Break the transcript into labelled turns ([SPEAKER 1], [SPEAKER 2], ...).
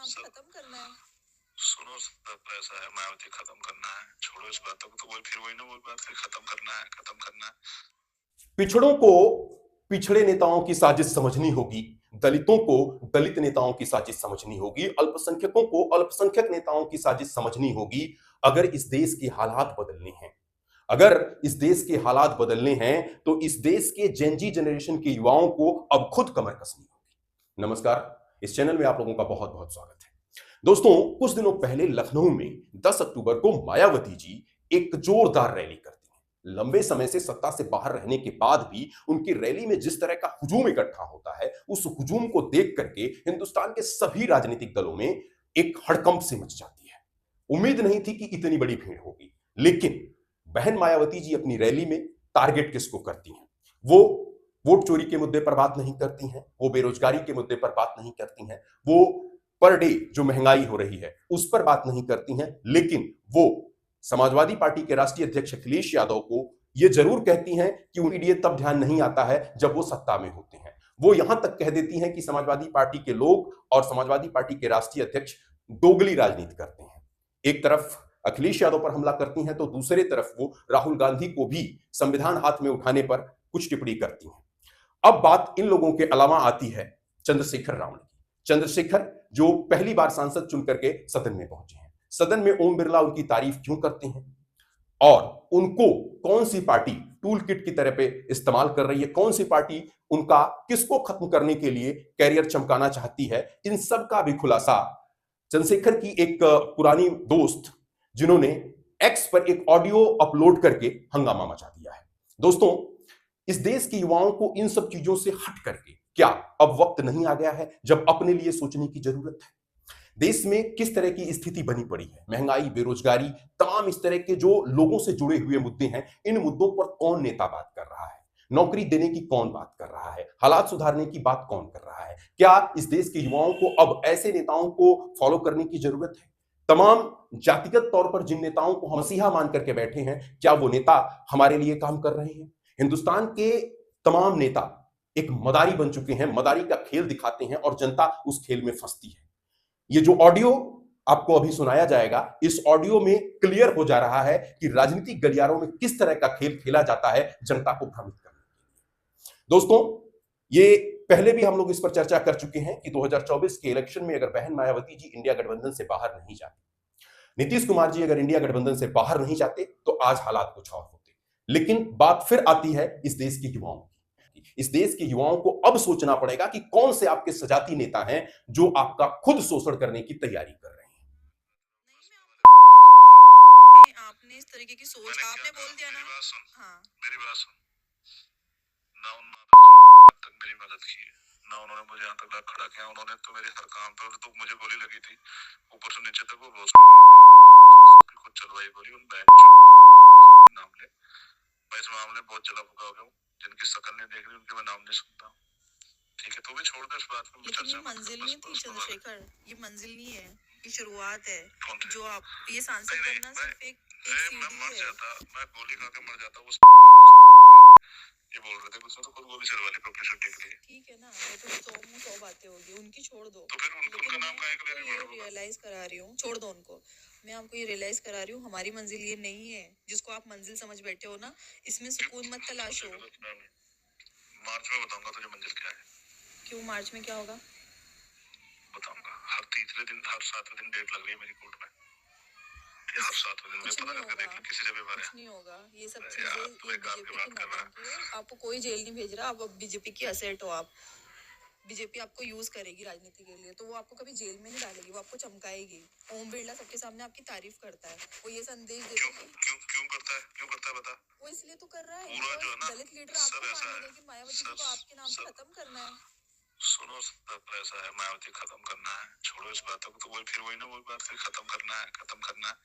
[SPEAKER 1] नाम पे खत्म करना है।
[SPEAKER 2] सुनो सब ऐसा है, मायावती खत्म करना है, छोड़ो इस बातों को। तो वही फिर वही ना वही बात, फिर खत्म करना है, खत्म करना है।
[SPEAKER 3] पिछड़ों को पिछड़े नेताओं की साजिश समझनी होगी, दलितों को दलित नेताओं की साजिश समझनी होगी, अल्पसंख्यकों को अल्पसंख्यक नेताओं की साजिश समझनी होगी। अगर इस देश के हालात बदलने हैं, अगर इस देश के हालात बदलने हैं, तो इस देश के जेनजी जनरेशन के युवाओं को अब खुद कमर कसनी होगी। नमस्कार, इस चैनल में आप लोगों का बहुत बहुत स्वागत है। दोस्तों, कुछ दिनों पहले लखनऊ में 10 अक्टूबर को मायावती जी एक जोरदार रैली करती हैं। लंबे समय से सत्ता से बाहर रहने के बाद भी उनकी रैली में जिस तरह का हुजूम इकट्ठा होता है, उस हुजूम को देख करके हिंदुस्तान के सभी राजनीतिक दलों में एक हड़कंप सी मच जाती है। उम्मीद नहीं थी कि इतनी बड़ी भीड़ होगी, लेकिन बहन मायावती जी अपनी रैली में टारगेट किसको करती हैं? वो वोट चोरी के मुद्दे पर बात नहीं करती हैं, वो बेरोजगारी के मुद्दे पर बात नहीं करती हैं, वो पर डे जो महंगाई हो रही है उस पर बात नहीं करती हैं, लेकिन वो समाजवादी पार्टी के राष्ट्रीय अध्यक्ष अखिलेश यादव को यह जरूर कहती हैं कि उनके लिए तब ध्यान नहीं आता है जब वो सत्ता में होते हैं। वो यहां तक कह देती हैं कि समाजवादी पार्टी के लोग और समाजवादी पार्टी के राष्ट्रीय अध्यक्ष दोगली राजनीति करते हैं। एक तरफ अखिलेश यादव पर हमला करती हैं, तो दूसरे तरफ वो राहुल गांधी को भी संविधान हाथ में उठाने पर कुछ टिप्पणी करती हैं। अब बात इन लोगों के अलावा आती है चंद्रशेखर रावण की। चंद्रशेखर जो पहली बार सांसद चुन करके सदन में पहुंचे हैं, सदन में ओम बिरला उनकी तारीफ क्यों करते हैं और उनको कौन सी पार्टी टूल किट की तरह पे इस्तेमाल कर रही है, कौन सी पार्टी उनका किसको खत्म करने के लिए कैरियर चमकाना चाहती है, इन सब का भी खुलासा चंद्रशेखर की एक पुरानी दोस्त जिन्होंने एक्स पर एक ऑडियो अपलोड करके हंगामा मचा दिया है। दोस्तों, इस देश के युवाओं को इन सब चीजों से हट करके क्या अब वक्त नहीं आ गया है जब अपने लिए सोचने की जरूरत है? देश में किस तरह की स्थिति बनी पड़ी है, महंगाई, बेरोजगारी, तमाम इस तरह के जो लोगों से जुड़े हुए मुद्दे हैं, इन मुद्दों पर कौन नेता बात कर रहा है? नौकरी देने की कौन बात कर रहा है? हालात सुधारने की बात कौन कर रहा है? क्या इस देश के युवाओं को अब ऐसे नेताओं को फॉलो करने की जरूरत है? तमाम जातिगत तौर पर जिन नेताओं को हम मसीहा मान करके बैठे हैं, क्या वो नेता हमारे लिए काम कर रहे हैं? हिंदुस्तान के तमाम नेता एक मदारी बन चुके हैं, मदारी का खेल दिखाते हैं और जनता उस खेल में फंसती है। ये जो ऑडियो आपको अभी सुनाया जाएगा, इस ऑडियो में क्लियर हो जा रहा है कि राजनीतिक गलियारों में किस तरह का खेल खेला जाता है जनता को भ्रमित करने के लिए। दोस्तों, ये पहले भी हम लोग इस पर चर्चा कर चुके हैं कि 2024 के इलेक्शन में अगर बहन मायावती जी इंडिया गठबंधन से बाहर नहीं जाते, नीतीश कुमार जी अगर इंडिया गठबंधन से बाहर नहीं जाते, तो आज हालात कुछ और होते। लेकिन बात फिर आती है इस देश के युवाओं की। इस देश के युवाओं को अब सोचना पड़ेगा कि कौन से आपके सजाती नेता हैं जो आपका खुद शोषण करने की तैयारी कर रहे हैं।
[SPEAKER 1] आपने इस तरीके की सोच आपने बोल दिया ना। हाँ,
[SPEAKER 2] मेरी बात सुन। ना उन्होंने तक मेरी मदद की है, ना उन्होंने मुझे यहाँ तक खड़ा किया। उन्होंने तो मेरे हर काम पर तो मुझे गोली लगी थी, ऊपर से नीचे तक वो बहुत खुद चलवाई गोली। उन बैंक नाम ले, मैं इस मामले बहुत जला फुका हो गया हूँ। जिनकी शकल नहीं देख रही उनके मैं नाम नहीं सुनता। ठीक है, तो भी छोड़ दे इस बात को।
[SPEAKER 1] लेकिन ये मंजिल नहीं थी चंद्रशेखर, ये मंजिल नहीं है, ये शुरुआत है। जो आप ये सांसद बनना सिर्फ एक
[SPEAKER 2] मैं मर जाता, मैं गोली खा के मर जाता। उस ये बोल रहे थे उसने तो खुद गोली चलवा ली अपनी छुट्टी के लिए।
[SPEAKER 1] ठीक है ना, ये तो 100 बातें होगी, उनकी छोड़ दो।
[SPEAKER 2] तो फिर उनका नाम काहे के ले रही हो?
[SPEAKER 1] रियलाइज करा रही हूँ, छोड़ दो उनको। मैं आपको ये रियलाइज करा रही हूँ, हमारी मंजिल ये नहीं है जिसको आप मंजिल समझ बैठे हो ना, इसमें सुकून मत तलाशो।
[SPEAKER 2] मार्च में बताऊंगा तुझे मंजिल क्या है।
[SPEAKER 1] क्यों मार्च में क्या होगा?
[SPEAKER 2] बताऊंगा। हर तीसरे दिन, हर 7वें दिन डेट लग रही है मेरी कोर्ट में। हर 7वें दिन में पता करके देख ले किसी जगह पर।
[SPEAKER 1] कुछ नहीं होगा, ये सब चीजें बीजेपी की नौटंकी है। आपको कोई जेल नहीं भेज रहा, आप अब बीजेपी की असेट हो। आप बीजेपी आपको यूज करेगी राजनीति के लिए, तो वो आपको कभी जेल में नहीं डालेगी, वो आपको चमकाएगी। ओम बिरला सबके सामने आपकी तारीफ करता है, वो ये संदेश देता है।
[SPEAKER 2] क्यों करता है? क्यों करता है बता।
[SPEAKER 1] वो इसलिए तो कर रहा है,
[SPEAKER 2] पूरा जो है ना
[SPEAKER 1] दलित लीडर आपको मानेगा कि मायावती को आपके नाम पे खत्म करना है।
[SPEAKER 2] सुनो सब ऐसा है, मायावती खत्म करना है, छोड़ो इस बातों को। तो वही फिर वही ना वही बात, फिर खत्म करना है, खत्म करना है।